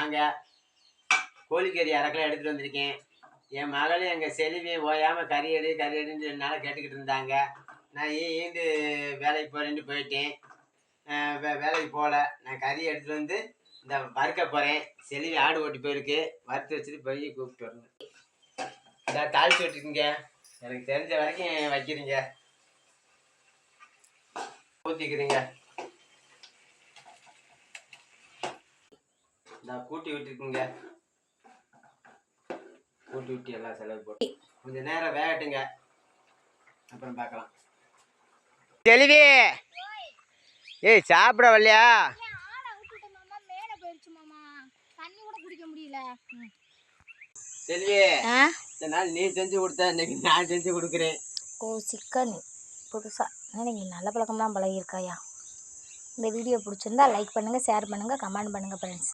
வாங்க. கோழிக்கறி அரைக்கலாம் எடுத்துகிட்டு வந்திருக்கேன். என் மகளும் எங்கள் செல்வியும் ஓயாமல் கறி எடுன்னு 2 நாளாக கேட்டுக்கிட்டு இருந்தாங்க. நான் ஈண்டு வேலைக்கு போகிறேன்ட்டு போயிட்டேன். வேலைக்கு போகல. நான் கறி எடுத்துகிட்டு வந்து இந்த வறுக்க போகிறேன். செல்வி ஆடு ஓட்டி போயிருக்கு. வறுத்து வச்சுட்டு போய் கூப்பிட்டு வரணும். இந்த தாளிச்சு விட்டுருக்கீங்க. எனக்கு தெரிஞ்ச வரைக்கும் வைக்கிறீங்க. ஊற்றிக்கிறீங்க. இந்த கூட்டி விட்டுருக்குங்க. கூட்டி விட்டு எல்லாம் செலவு போட்டு கொஞ்சம் நேரம் வேகட்டுங்க. அப்புறம் பார்க்கலாம். செல்வி ஏய் சாப்பிட வரலையா? செல்வி இந்த நாள் நீ செஞ்சு கொடுத்த, இன்னைக்கு நான் செஞ்சு கொடுக்குறேன். ஓ சிக்கன் புதுசாக நீங்கள் நல்ல பழக்கம்லாம் பழகியிருக்காயா? இந்த வீடியோ பிடிச்சிருந்தா லைக் பண்ணுங்கள், ஷேர் பண்ணுங்கள், கமெண்ட் பண்ணுங்கள் ஃப்ரெண்ட்ஸ்.